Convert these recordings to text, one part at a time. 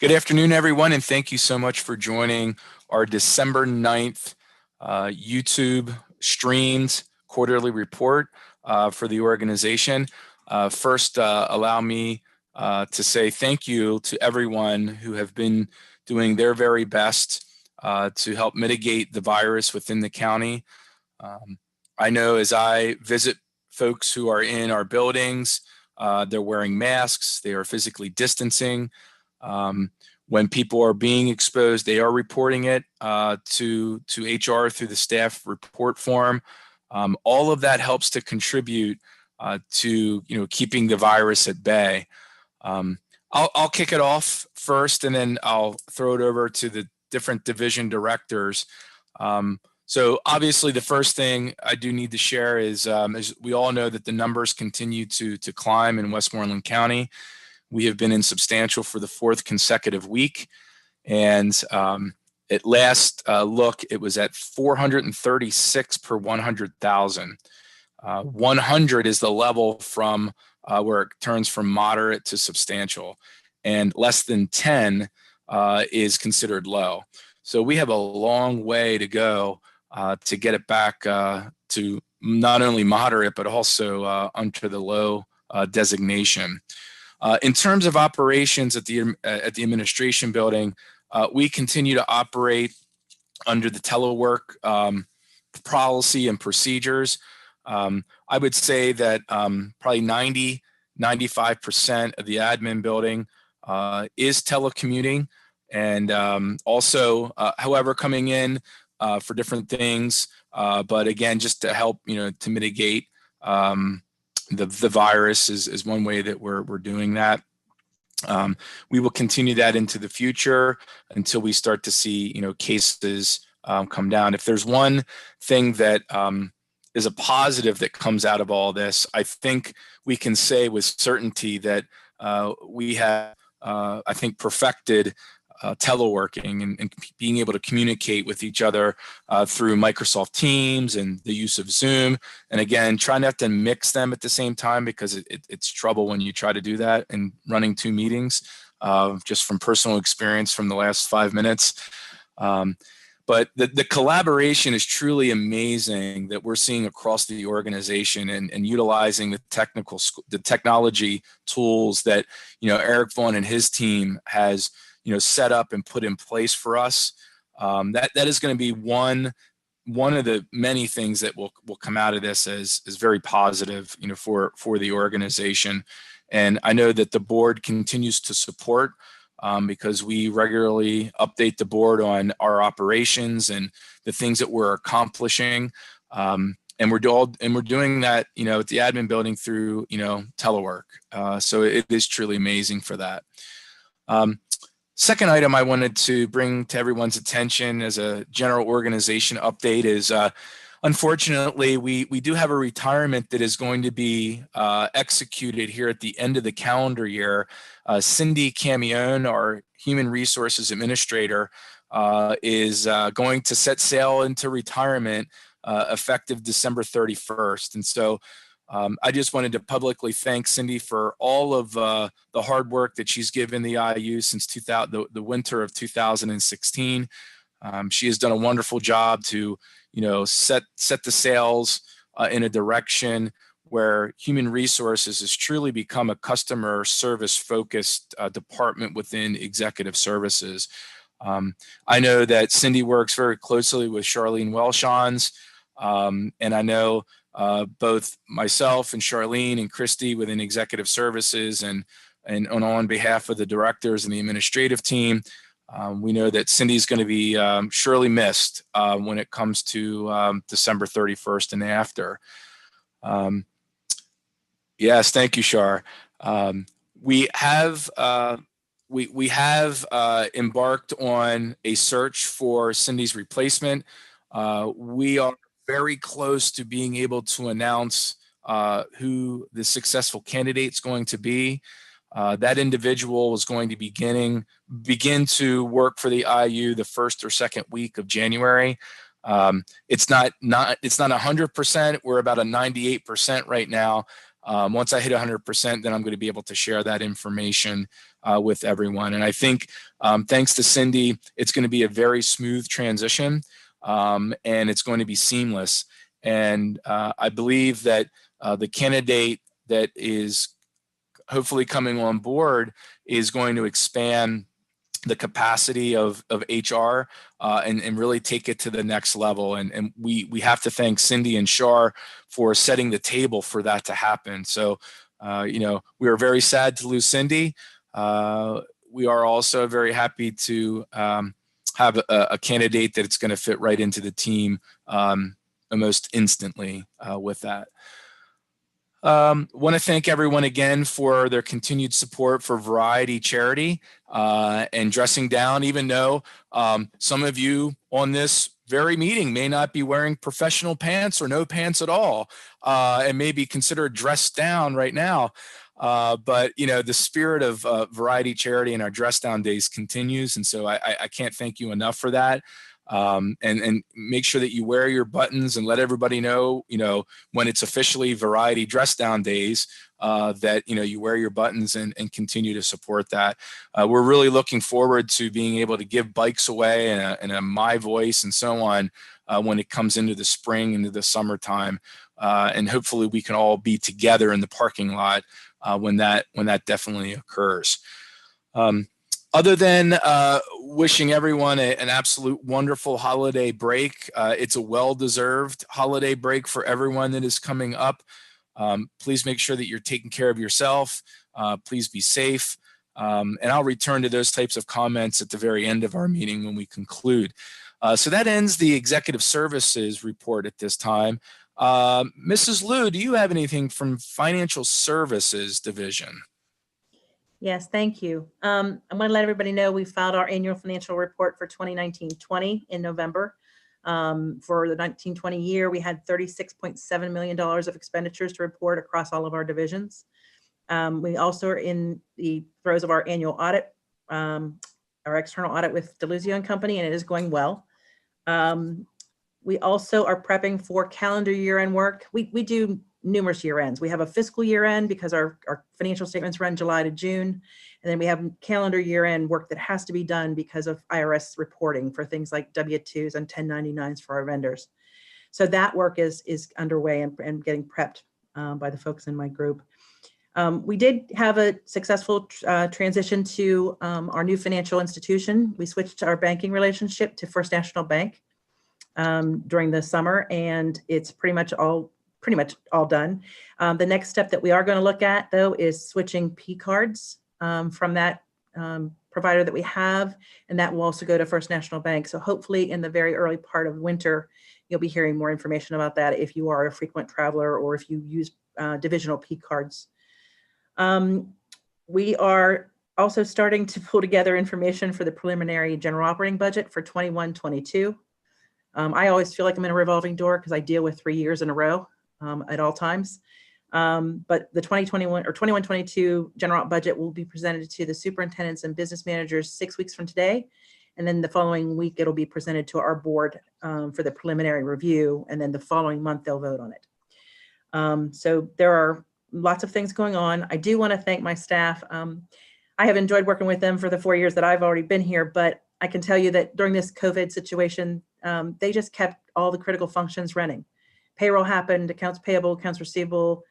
Good afternoon, everyone, and thank you so much for joining our December 9th YouTube streamed quarterly report for the organization. First, allow me to say thank you to everyone who have been doing their very best to help mitigate the virus within the county. I know as I visit folks who are in our buildings, they're wearing masks, they are physically distancing. When people are being exposed, they are reporting it to HR through the staff report form. All of that helps to contribute to keeping the virus at bay. I'll kick it off first, and then I'll throw it over to the different division directors. So obviously, the first thing I do need to share is we all know that the numbers continue to climb in Westmoreland County. We have been insubstantial for the fourth consecutive week. And at last look, it was at 436 per 100,000. 100 is the level from where it turns from moderate to substantial. And less than 10 is considered low. So we have a long way to go to get it back to not only moderate, but also under the low designation. In terms of operations at the administration building, we continue to operate under the telework policy and procedures. I would say that probably 95% of the admin building is telecommuting, and also, however, coming in for different things, but again, just to help, to mitigate the virus is one way that we're doing that. We will continue that into the future until we start to see cases come down. If there's one thing that is a positive that comes out of all this, I think we can say with certainty that we have I think perfected teleworking and being able to communicate with each other through Microsoft Teams and the use of Zoom. And again, try not to mix them at the same time, because it's trouble when you try to do that and running two meetings, just from personal experience from the last 5 minutes. But the collaboration is truly amazing that we're seeing across the organization, and utilizing the technology tools that Eric Vaughn and his team has set up and put in place for us. That is going to be one of the many things that will come out of this as very positive, for the organization. And I know that the board continues to support, because we regularly update the board on our operations and the things that we're accomplishing. And we're doing that, at the admin building through, telework. So it is truly amazing for that. Second item I wanted to bring to everyone's attention as a general organization update is, unfortunately, we do have a retirement that is going to be executed here at the end of the calendar year. Cindy Camione, our Human Resources Administrator, is going to set sail into retirement effective December 31st. And so I just wanted to publicly thank Cindy for all of the hard work that she's given the IU since the winter of 2016. She has done a wonderful job to, set the sails in a direction where human resources has truly become a customer service focused department within executive services. I know that Cindy works very closely with Charlene Welshons, and I know both myself and Charlene and Christy within executive services, and on behalf of the directors and the administrative team, we know that Cindy's going to be surely missed when it comes to December 31st and after. Yes, thank you, Char. We have embarked on a search for Cindy's replacement. We are very close to being able to announce who the successful candidate's going to be. That individual is going to begin to work for the IU the first or second week of January. It's not 100%. We're about a 98% right now. Once I hit 100%, then I'm going to be able to share that information with everyone. And I think thanks to Cindy, it's going to be a very smooth transition, and it's going to be seamless. And I believe that the candidate that is hopefully coming on board is going to expand the capacity of HR and really take it to the next level. And we have to thank Cindy and Shar for setting the table for that to happen. So, we are very sad to lose Cindy. We are also very happy to have a candidate that's going to fit right into the team almost instantly with that. Want to thank everyone again for their continued support for Variety Charity and Dressing Down, even though some of you on this very meeting may not be wearing professional pants or no pants at all and may be considered dressed down right now. But the spirit of Variety Charity and our Dress Down Days continues. And so I can't thank you enough for that. And make sure that you wear your buttons and let everybody know, when it's officially Variety Dress Down Days, that, you wear your buttons and continue to support that. We're really looking forward to being able to give bikes away and a My Voice and so on when it comes into the spring, into the summertime. And hopefully we can all be together in the parking lot when that definitely occurs. Other than wishing everyone an absolute wonderful holiday break, it's a well-deserved holiday break for everyone that is coming up. Please make sure that you're taking care of yourself. Please be safe. And I'll return to those types of comments at the very end of our meeting when we conclude. So that ends the Executive Services report at this time. Mrs. Liu, do you have anything from Financial Services Division? Yes, thank you. I'm going to let everybody know we filed our annual financial report for 2019-20 in November. For the 19-20 year, we had $36.7 million of expenditures to report across all of our divisions. We also are in the throes of our annual audit, our external audit with Deluzio & Company, and it is going well. We also are prepping for calendar year-end work. We do numerous year ends. We have a fiscal year end because our financial statements run July to June. And then we have calendar year end work that has to be done because of IRS reporting for things like W-2s and 1099s for our vendors. So that work is underway and getting prepped by the folks in my group. We did have a successful transition to our new financial institution. We switched our banking relationship to First National Bank during the summer, and it's pretty much all done. The next step that we are going to look at, though, is switching P cards from that provider that we have, and that will also go to First National Bank. So hopefully in the very early part of winter, you'll be hearing more information about that if you are a frequent traveler or if you use divisional P cards. We are also starting to pull together information for the preliminary general operating budget for 21-22. I always feel like I'm in a revolving door because I deal with 3 years in a row at all times. But the 2021 or 21-22 general budget will be presented to the superintendents and business managers 6 weeks from today. And then the following week, it'll be presented to our board for the preliminary review. And then the following month, they'll vote on it. So there are lots of things going on. I do want to thank my staff. I have enjoyed working with them for the 4 years that I've already been here, but I can tell you that during this COVID situation, they just kept all the critical functions running. Payroll happened, accounts payable, accounts receivable,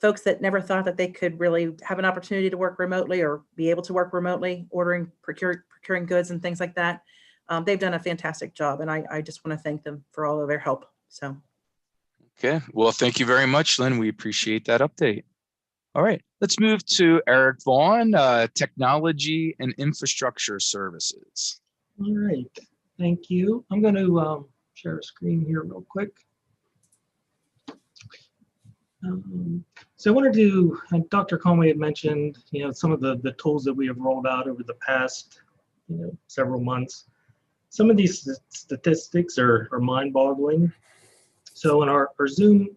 folks that never thought that they could really have an opportunity to work remotely or be able to work remotely, procuring goods and things like that. They've done a fantastic job, and I just want to thank them for all of their help. So. Okay, well, thank you very much, Lynn. We appreciate that update. All right, let's move to Eric Vaughn, Technology and Infrastructure Services. All right, thank you. I'm going to share a screen here real quick. So I wanted to, Dr. Conway had mentioned, some of the tools that we have rolled out over the past, several months. Some of these statistics are mind-boggling. So in our Zoom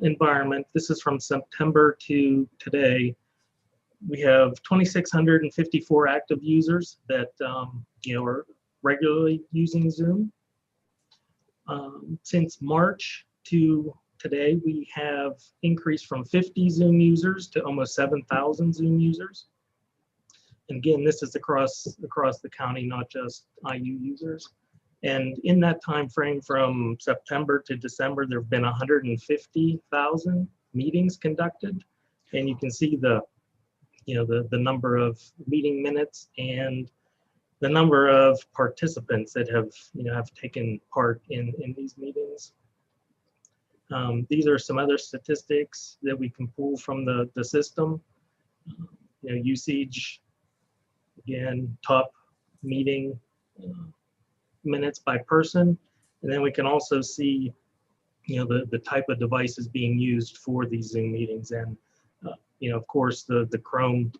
environment, this is from September to today, we have 2,654 active users that are regularly using Zoom. Since March to today, we have increased from 50 Zoom users to almost 7,000 Zoom users. And again, this is across the county, not just IU users. And in that time frame from September to December, there have been 150,000 meetings conducted. And you can see the number of meeting minutes and the number of participants that have taken part in these meetings. These are some other statistics that we can pull from the system. Usage, again, top meeting minutes by person, and then we can also see the type of devices being used for these Zoom meetings. And of course the Chrome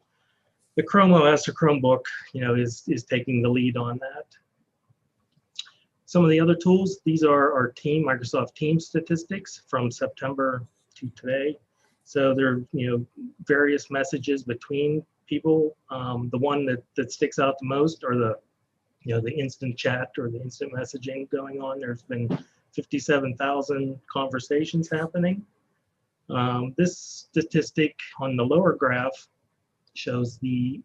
OS or Chromebook is taking the lead on that. Some of the other tools, these are our Microsoft Teams statistics from September to today. So there are various messages between people. The one that sticks out the most are the instant chat or the instant messaging going on. There's been 57,000 conversations happening. This statistic on the lower graph shows the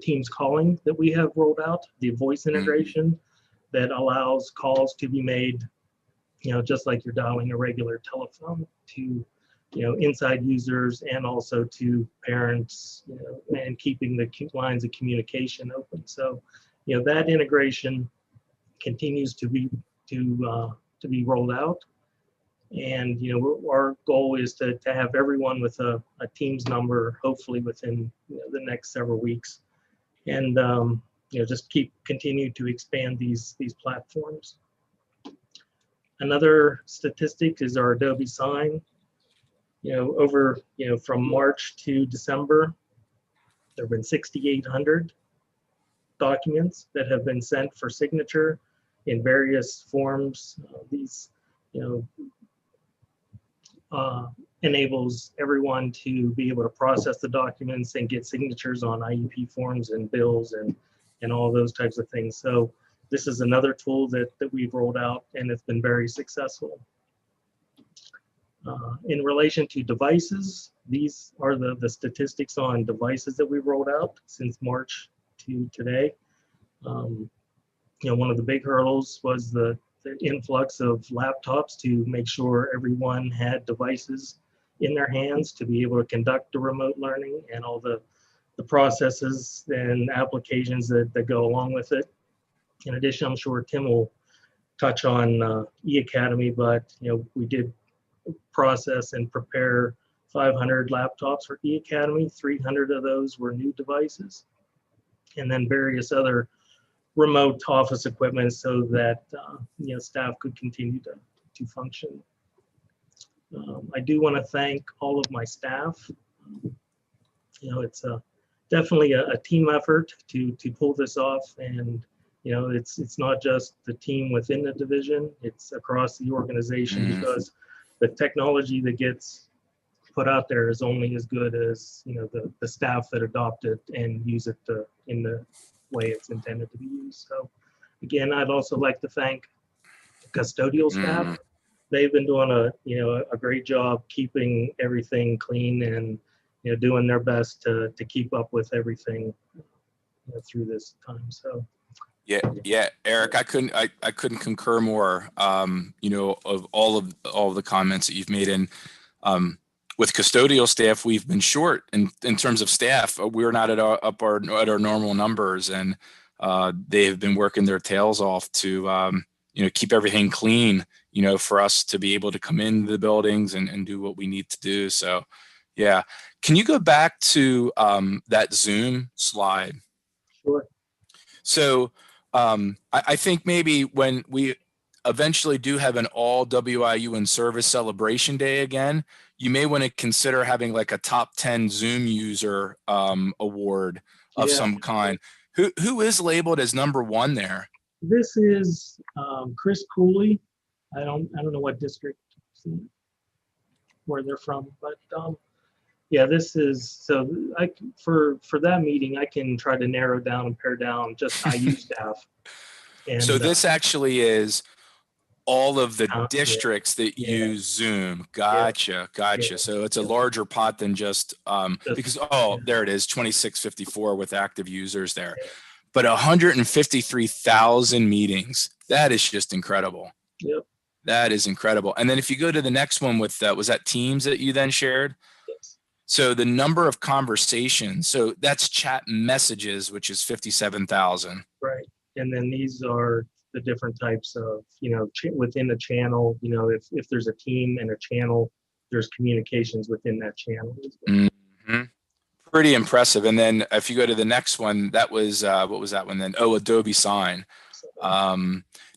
Teams calling that we have rolled out, the voice integration that allows calls to be made, just like you're dialing a regular telephone, to inside users and also to parents, and keeping the lines of communication open. So, that integration continues to be rolled out. And our goal is to have everyone with a Teams number, hopefully within the next several weeks, and just continue to expand these platforms. Another statistic is our Adobe Sign. From March to December, there have been 6,800 documents that have been sent for signature in various forms. These enables everyone to be able to process the documents and get signatures on IEP forms and bills and all those types of things. So this is another tool that we've rolled out, and it's been very successful. In relation to devices, these are the statistics on devices that we've rolled out since March to today. One of the big hurdles was the influx of laptops to make sure everyone had devices in their hands to be able to conduct the remote learning and all the processes and applications that go along with it. In addition, I'm sure Tim will touch on e-Academy, but we did process and prepare 500 laptops for e-Academy. 300 of those were new devices, and then various other remote office equipment so that staff could continue to function. I do want to thank all of my staff. It's definitely a team effort to pull this off, and it's not just the team within the division, it's across the organization, because the technology that gets put out there is only as good as the staff that adopt it and use it in the way it's intended to be used. So again, I'd also like to thank custodial staff. They've been doing a great job keeping everything clean and doing their best to keep up with everything through this time. So yeah, Eric, I couldn't concur more. Of all of the comments that you've made, and with custodial staff, we've been short in terms of staff. We're not at our normal numbers, and they have been working their tails off to keep everything clean, for us to be able to come into the buildings and do what we need to do. So yeah, can you go back to that Zoom slide? Sure. So I think maybe when we eventually do have an all WIU in service celebration day again, you may want to consider having like a top 10 Zoom user award of some kind. Who is labeled as #1 there? This is Chris Cooley. I don't know what district where they're from, but yeah, this is, so for that meeting, I can try to narrow down and pare down just IU staff. And so this actually is all of the Yeah, districts that yeah, use Zoom. yeah, Gotcha. yeah, So it's a yeah. larger pot than just Just, because, yeah, there it is, 2654 with active users there. yeah. But 153,000 meetings. That is just incredible. Yep. That is incredible. And then if you go to the next one with was that Teams that you then shared? Yes. So the number of conversations, so that's chat messages, which is 57,000. Right. And then these are the different types of, within a channel, if there's a team and a channel, there's communications within that channel as well. Mm-hmm. Pretty impressive. And then if you go to the next one, that was, what was that one then? Oh, Adobe Sign. So,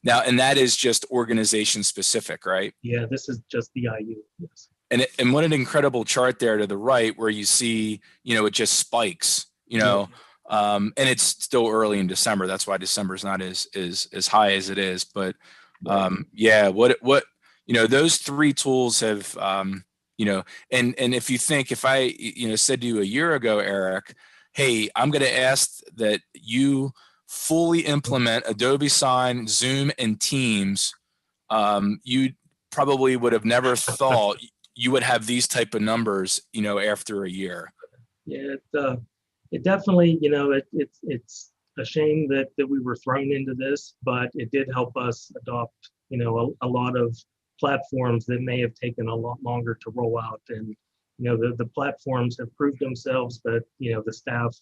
Now, and that is just organization specific, right? yeah, this is just the IU. Yes. And what an incredible chart there to the right where you see, it just spikes, and it's still early in December. That's why December is not as high as it is. But yeah, what those three tools have, and if you think, if I said to you a year ago, Eric, hey, I'm going to ask that you fully implement Adobe Sign, Zoom, and Teams, you probably would have never thought you would have these type of numbers, after a year. Yeah, it definitely, it's a shame that we were thrown into this, but it did help us adopt, a lot of platforms that may have taken a lot longer to roll out. And, the platforms have proved themselves, but, the staff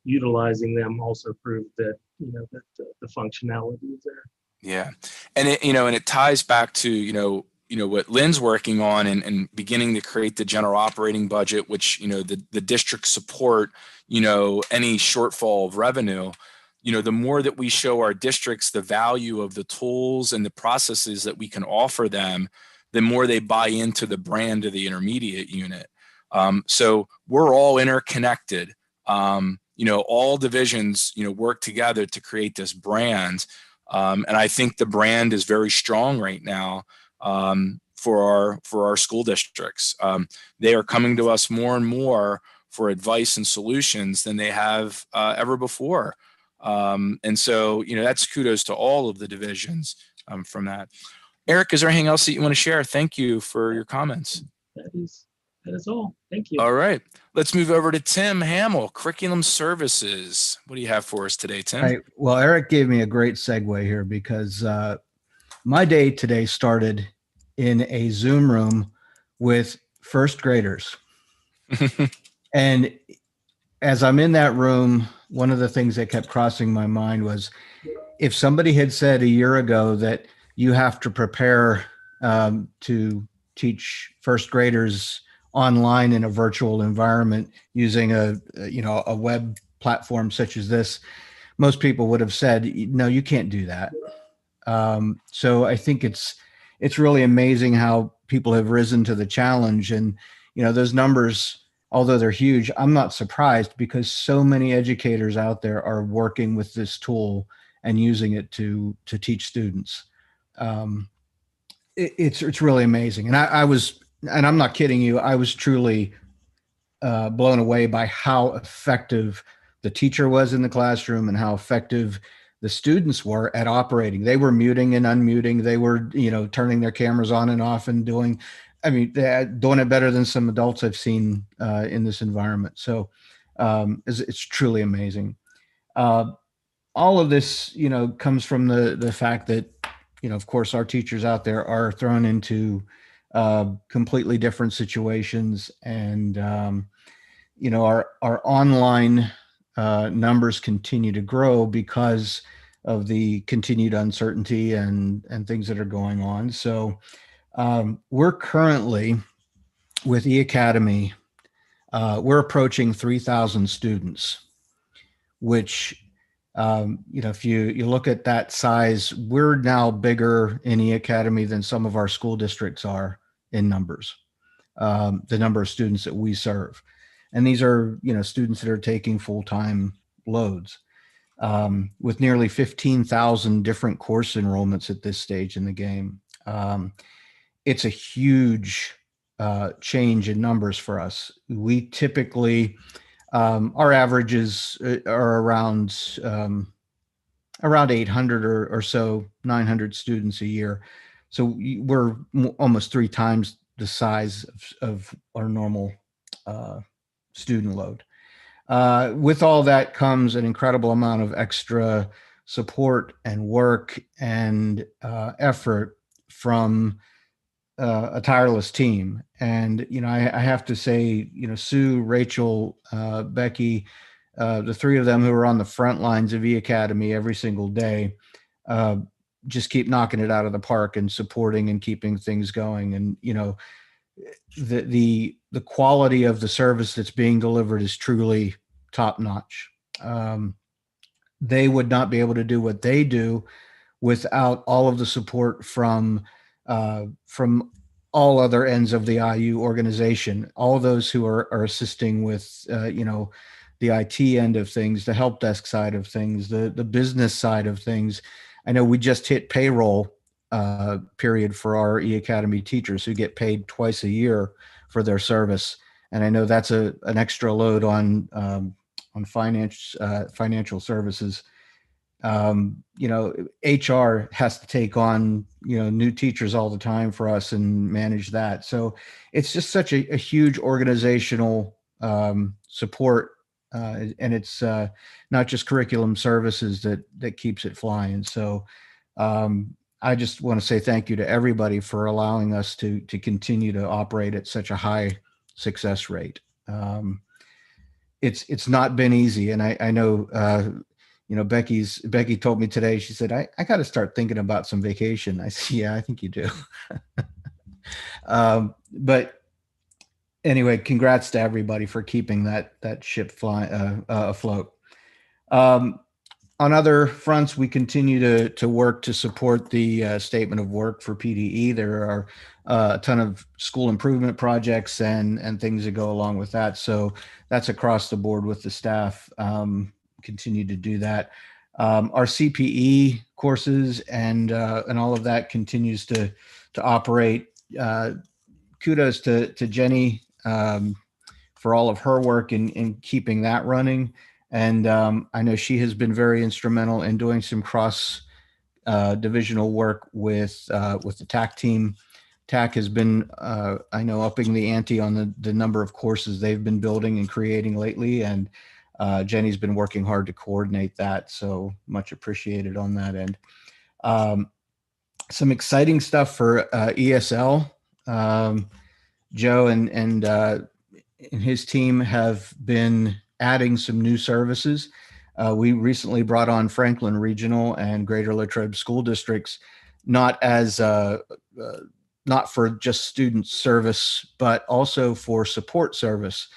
utilizing them also proved that, that the functionality is there. Yeah. And it ties back to, what Lynn's working on and beginning to create the general operating budget, which, the district support, any shortfall of revenue, the more that we show our districts the value of the tools and the processes that we can offer them, the more they buy into the brand of the intermediate unit. So we're all interconnected. All divisions, work together to create this brand. And I think the brand is very strong right now for our school districts. They are coming to us more and more for advice and solutions than they have ever before. And so, that's kudos to all of the divisions from that. Eric, is there anything else that you want to share? Thank you for your comments. That is all. Thank you. All right. Let's move over to Tim Hamill, Curriculum Services. What do you have for us today, Tim? Right. Well, Eric gave me a great segue here because my day today started in a Zoom room with first graders. And as I'm in that room, one of the things that kept crossing my mind was if somebody had said a year ago that you have to prepare to teach first graders online in a virtual environment using a web platform such as this, most people would have said, no, you can't do that. So I think it's really amazing how people have risen to the challenge. And, those numbers, although they're huge, I'm not surprised because so many educators out there are working with this tool and using it to teach students. It's really amazing. And and I'm not kidding you, I was truly blown away by how effective the teacher was in the classroom and how effective the students were at operating. They were muting and unmuting. They were, turning their cameras on and off and doing it better than some adults I've seen in this environment. So it's truly amazing. All of this, comes from the fact that, of course, our teachers out there are thrown into completely different situations. And, our online numbers continue to grow because of the continued uncertainty and things that are going on. So we're currently with eAcademy, we're approaching 3,000 students, which, if you look at that size, we're now bigger in eAcademy than some of our school districts are in numbers, the number of students that we serve. And these are, students that are taking full-time loads with nearly 15,000 different course enrollments at this stage in the game. It's a huge change in numbers for us. We typically, our averages are around 800 or so, 900 students a year. we're almost 3 times the size of our normal student load. With all that comes an incredible amount of extra support and work and effort from a tireless team. And, I have to say, Sue, Rachel, Becky, the 3 of them who are on the front lines of E-Academy every single day, just keep knocking it out of the park and supporting and keeping things going. And, the quality of the service that's being delivered is truly top notch. They would not be able to do what they do without all of the support from all other ends of the IU organization, all those who are assisting with, the IT end of things, the help desk side of things, the business side of things. I know we just hit payroll period for our E-Academy teachers who get paid twice a year for their service. And I know that's an extra load on financial services. HR has to take on, new teachers all the time for us and manage that. So it's just such a huge organizational support. And it's not just curriculum services that keeps it flying. So I just want to say thank you to everybody for allowing us to continue to operate at such a high success rate. It's not been easy. And I know, Becky told me today, she said, I got to start thinking about some vacation. I said, yeah, I think you do. But anyway, congrats to everybody for keeping that ship afloat. On other fronts, we continue to work to support the statement of work for PDE. There are a ton of school improvement projects and things that go along with that. So that's across the board with the staff. Continue to do that. Our CPE courses and all of that continues to operate. Kudos to Jenny for all of her work in keeping that running. And I know she has been very instrumental in doing some cross divisional work with the TAC team. TAC has been, I know, upping the ante on the number of courses they've been building and creating lately. And Jenny's been working hard to coordinate that. So much appreciated on that end. Some exciting stuff for ESL. Joe and his team have been adding some new services. We recently brought on Franklin Regional and Greater Latrobe School Districts, not for just student service, but also for support service,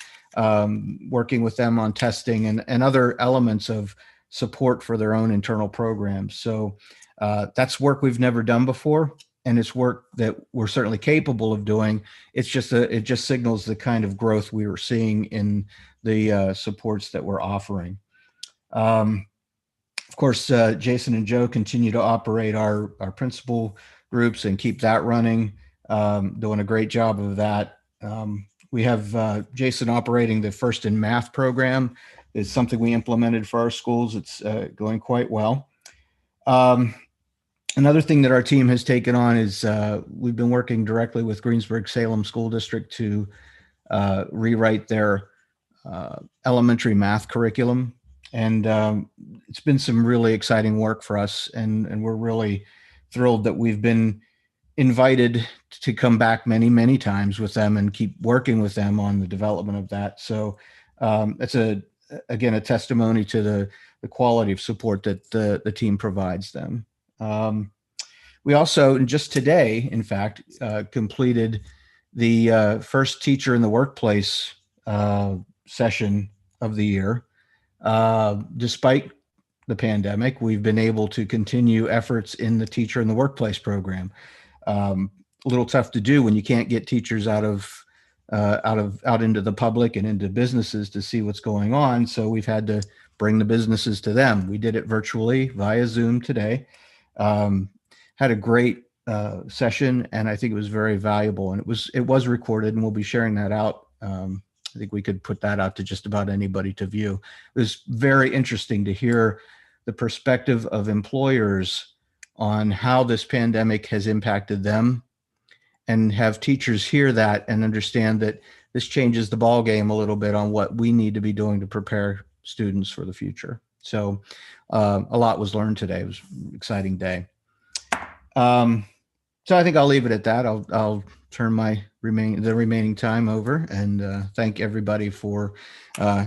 working with them on testing and other elements of support for their own internal programs. So that's work we've never done before. And it's work that we're certainly capable of doing. It's just it just signals the kind of growth we were seeing in the supports that we're offering. Of course, Jason and Joe continue to operate our principal groups and keep that running, doing a great job of that. We have Jason operating the First in Math program. It's something we implemented for our schools. It's going quite well. Another thing that our team has taken on is we've been working directly with Greensburg-Salem School District to rewrite their elementary math curriculum. And it's been some really exciting work for us. And we're really thrilled that we've been invited to come back many, many times with them and keep working with them on the development of that. So it's again, a testimony to the quality of support that the team provides them. We also, just today, in fact, completed the first Teacher in the Workplace session of the year. Despite the pandemic, we've been able to continue efforts in the Teacher in the Workplace program. A little tough to do when you can't get teachers out into the public and into businesses to see what's going on. So we've had to bring the businesses to them. We did it virtually via Zoom today. Had a great session, and I think it was very valuable. And it was recorded, and we'll be sharing that out. I think we could put that out to just about anybody to view. It was very interesting to hear the perspective of employers on how this pandemic has impacted them, and have teachers hear that and understand that this changes the ball game a little bit on what we need to be doing to prepare students for the future. So a lot was learned today. It was an exciting day. So I think I'll leave it at that. I'll turn the remaining time over, and thank everybody for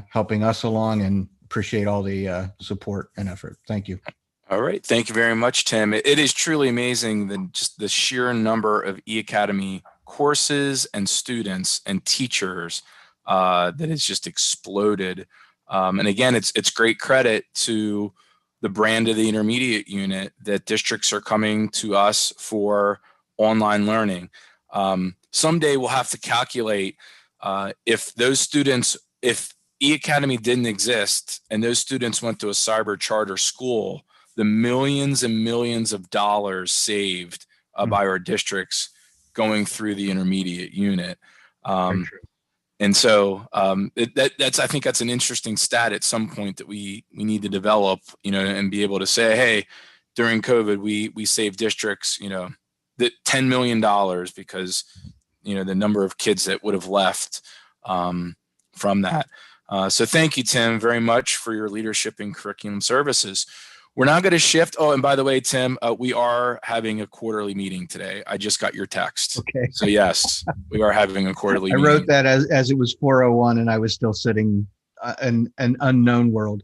helping us along, and appreciate all the support and effort. Thank you. All right. Thank you very much, Tim. It is truly amazing just the sheer number of eAcademy courses and students and teachers that has just exploded. And again, it's great credit to the brand of the intermediate unit that districts are coming to us for online learning. Someday we'll have to calculate if those students, if eAcademy didn't exist and those students went to a cyber charter school, the millions and millions of dollars saved by our districts going through the intermediate unit. And so that's, I think that's an interesting stat at some point that we need to develop, and be able to say, hey, during COVID, we saved districts, that $10 million because, the number of kids that would have left from that. So thank you, Tim, very much for your leadership in curriculum services. We're now going to shift. Oh, and by the way, Tim, we are having a quarterly meeting today. I just got your text. Okay. So yes, we are having a quarterly meeting. I wrote that as it was 4:01 and I was still sitting in an unknown world.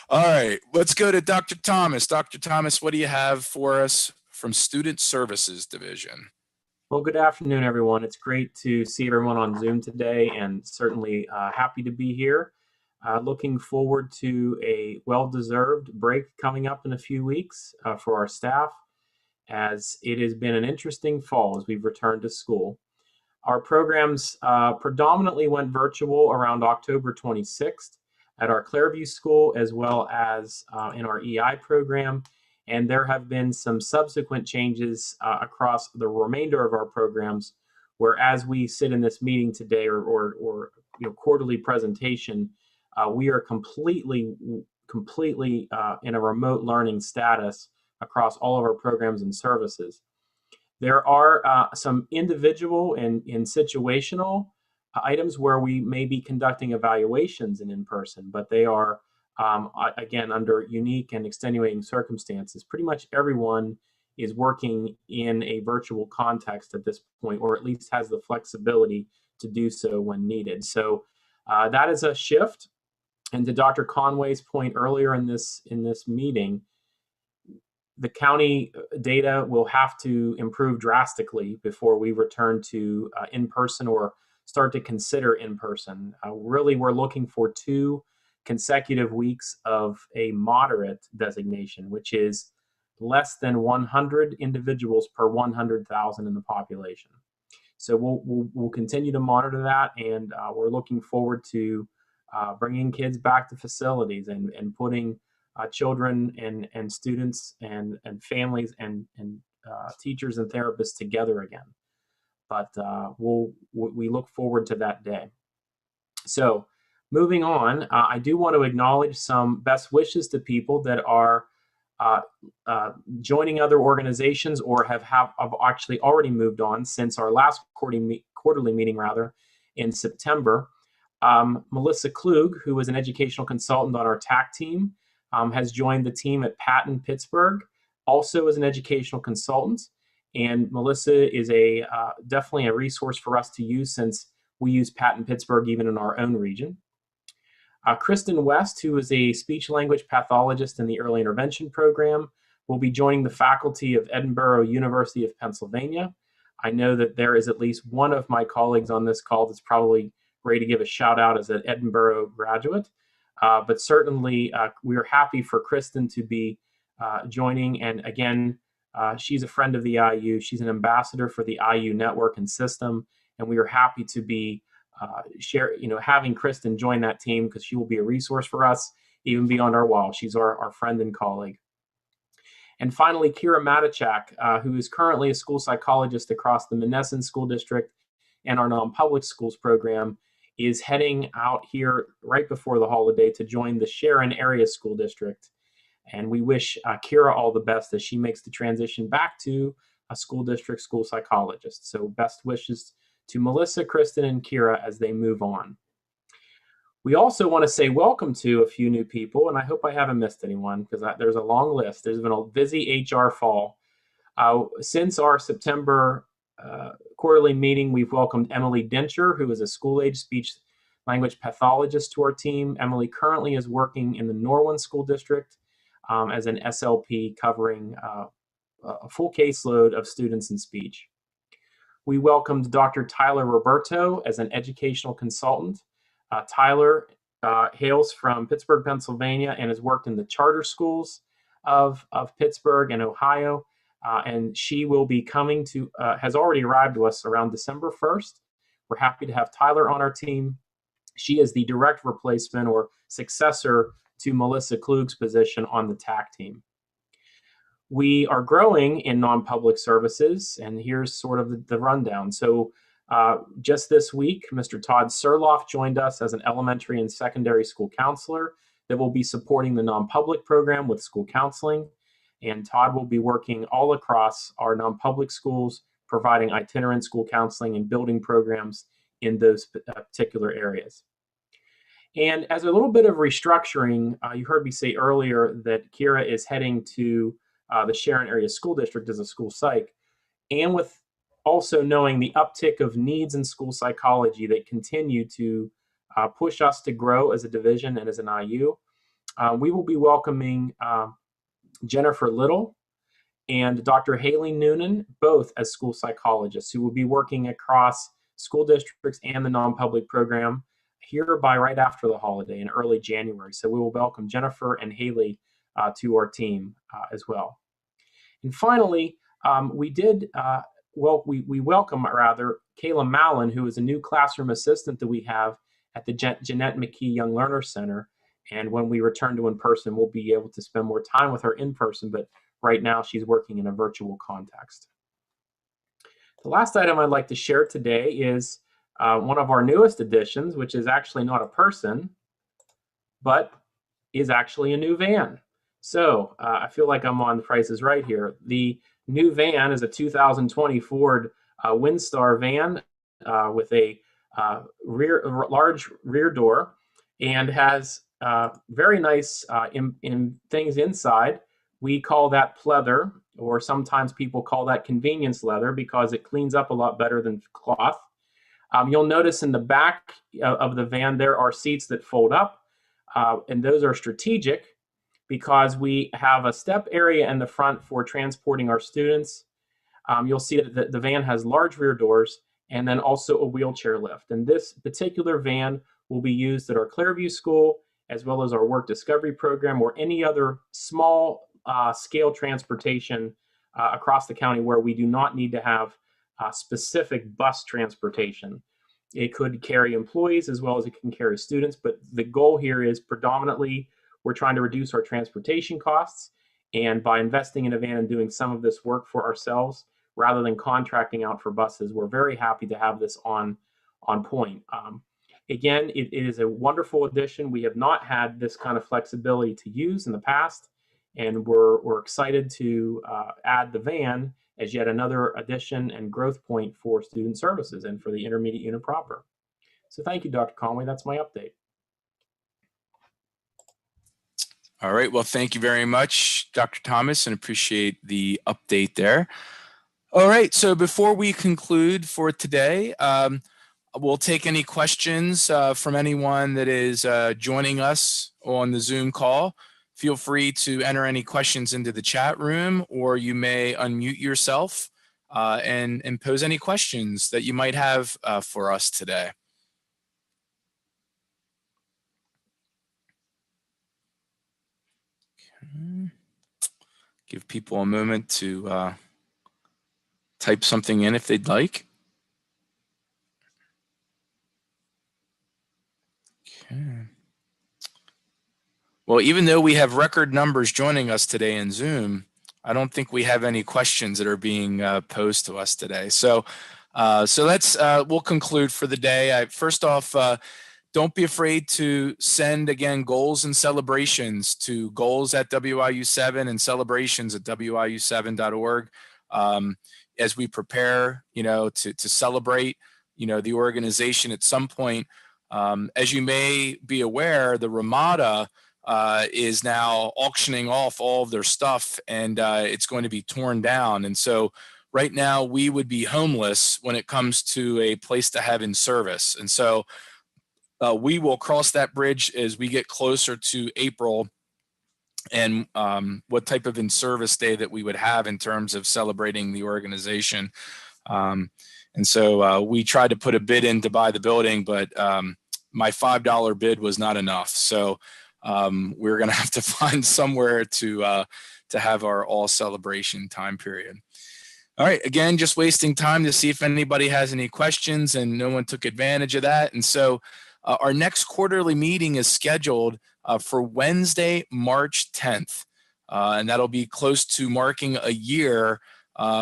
All right, let's go to Dr. Thomas. Dr. Thomas, what do you have for us from Student Services Division? Well, good afternoon, everyone. It's great to see everyone on Zoom today, and certainly happy to be here. Looking forward to a well-deserved break coming up in a few weeks for our staff, as it has been an interesting fall as we've returned to school. Our programs predominantly went virtual around October 26th at our Clairview School, as well as in our EI program. And there have been some subsequent changes across the remainder of our programs, where as we sit in this meeting today or quarterly presentation, we are completely in a remote learning status across all of our programs and services. There are some individual and situational items where we may be conducting evaluations in person, but they are, again, under unique and extenuating circumstances. Pretty much everyone is working in a virtual context at this point, or at least has the flexibility to do so when needed. So that is a shift. And to Dr. Conway's point earlier in this meeting, the county data will have to improve drastically before we return to in-person or start to consider in-person. Really, we're looking for 2 consecutive weeks of a moderate designation, which is less than 100 individuals per 100,000 in the population. So we'll continue to monitor that, and we're looking forward to bringing kids back to facilities and putting children and students and families and teachers and therapists together again. But we look forward to that day. So moving on, I do want to acknowledge some best wishes to people that are joining other organizations or have actually already moved on since our last quarterly meeting in September. Melissa Klug, who is an educational consultant on our TAC team, has joined the team at Patton Pittsburgh, also as an educational consultant. And Melissa is definitely a resource for us to use, since we use Patton Pittsburgh even in our own region. Kristen West, who is a speech-language pathologist in the early intervention program, will be joining the faculty of Edinburgh University of Pennsylvania. I know that there is at least one of my colleagues on this call that's probably ready to give a shout out as an Edinburgh graduate. But certainly we are happy for Kristen to be joining. And again, she's a friend of the IU. She's an ambassador for the IU network and system. And we are happy to be having Kristen join that team, because she will be a resource for us even beyond our wall. She's our friend and colleague. And finally, Kira Matichak, who is currently a school psychologist across the Menneson School District and our non-public schools program, is heading out here right before the holiday to join the Sharon Area School District And we wish Kira all the best as she makes the transition back to a school district school psychologist. So best wishes to Melissa, Kristen, and Kira as they move on. We also want to say welcome to a few new people, and I hope I haven't missed anyone because there's a long list. There's been a busy HR fall. Since our September quarterly meeting, we've welcomed Emily Dencher, who is a school-age speech language pathologist, to our team. Emily currently is working in the Norwin School District as an SLP covering a full caseload of students in speech. We welcomed Dr. Tyler Roberto as an educational consultant. Tyler hails from Pittsburgh, Pennsylvania, and has worked in the charter schools of Pittsburgh and Ohio. And she will be coming to, has already arrived to us around December 1st. We're happy to have Tyler on our team. She is the direct replacement or successor to Melissa Klug's position on the TAC team. We are growing in non-public services, and here's sort of the rundown. So just this week, Mr. Todd Surloff joined us as an elementary and secondary school counselor that will be supporting the non-public program with school counseling. And Todd will be working all across our non-public schools, providing itinerant school counseling and building programs in those particular areas. And as a little bit of restructuring, you heard me say earlier that Kira is heading to the Sharon Area School District as a school psych, and with also knowing the uptick of needs in school psychology that continue to push us to grow as a division and as an IU, we will be welcoming Jennifer Little and Dr. Haley Noonan, both as school psychologists, who will be working across school districts and the non-public program here by right after the holiday in early January. So we will welcome Jennifer and Haley to our team as well. And finally, we welcome Kayla Mallon, who is a new classroom assistant that we have at the Jeanette McKee Young Learner Center. And when we return to in-person, we'll be able to spend more time with her in person, but right now she's working in a virtual context. The last item I'd like to share today is one of our newest additions, which is actually not a person, but is actually a new van. So I feel like I'm on The Price is Right here. The new van is a 2020 Ford Windstar van with a large rear door and has very nice in things inside. We call that pleather, or sometimes people call that convenience leather because it cleans up a lot better than cloth. You'll notice in the back of the van there are seats that fold up, and those are strategic because we have a step area in the front for transporting our students. You'll see that the van has large rear doors and then also a wheelchair lift. And this particular van will be used at our Clearview School, as well as our work discovery program or any other small scale transportation across the county where we do not need to have specific bus transportation. It could carry employees as well as it can carry students, but the goal here is predominantly we're trying to reduce our transportation costs, and by investing in a van and doing some of this work for ourselves rather than contracting out for buses, we're very happy to have this on point. Again, it is a wonderful addition. We have not had this kind of flexibility to use in the past, and we're excited to add the van as yet another addition and growth point for student services and for the intermediate unit proper. So thank you, Dr. Conway. That's my update. All right. Well, thank you very much, Dr. Thomas, and appreciate the update there. All right. So before we conclude for today, we'll take any questions from anyone that is joining us on the Zoom call. Feel free to enter any questions into the chat room, or you may unmute yourself and pose any questions that you might have for us today. Okay. Give people a moment to type something in if they'd like. Okay. Well, even though we have record numbers joining us today in Zoom, I don't think we have any questions that are being posed to us today. So, we'll conclude for the day. First off, don't be afraid to send, again, goals and celebrations to goals@WIU7 and celebrations@WIU7.org as we prepare, to celebrate, the organization at some point. As you may be aware, the Ramada is now auctioning off all of their stuff, and it's going to be torn down. And so right now we would be homeless when it comes to a place to have in service. And so we will cross that bridge as we get closer to April, and what type of in-service day that we would have in terms of celebrating the organization. And so we tried to put a bid in to buy the building, but my $5 bid was not enough. So we're going to have to find somewhere to have our all celebration time period. All right, again, just wasting time to see if anybody has any questions, and no one took advantage of that. And so our next quarterly meeting is scheduled for Wednesday, March 10th. And that'll be close to marking a year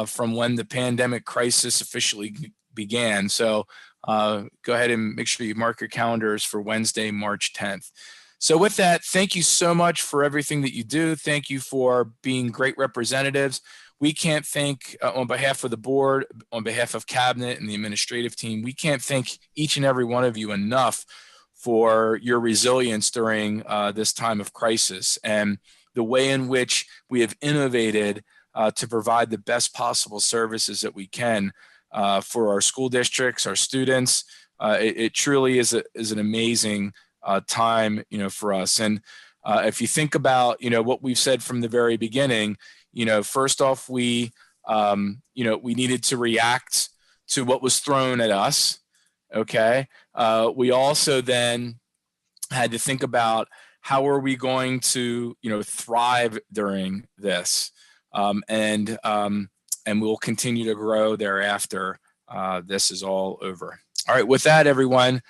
from when the pandemic crisis officially began. So go ahead and make sure you mark your calendars for Wednesday, March 10th. So with that, thank you so much for everything that you do. Thank you for being great representatives. We can't thank, on behalf of the board, on behalf of cabinet and the administrative team, we can't thank each and every one of you enough for your resilience during this time of crisis, and the way in which we have innovated to provide the best possible services that we can for our school districts, our students. It truly is an amazing time, for us. And if you think about, what we've said from the very beginning, first off, we needed to react to what was thrown at us. Okay. We also then had to think about how are we going to, thrive during this, and we'll continue to grow thereafter. This is all over. All right. With that, everyone,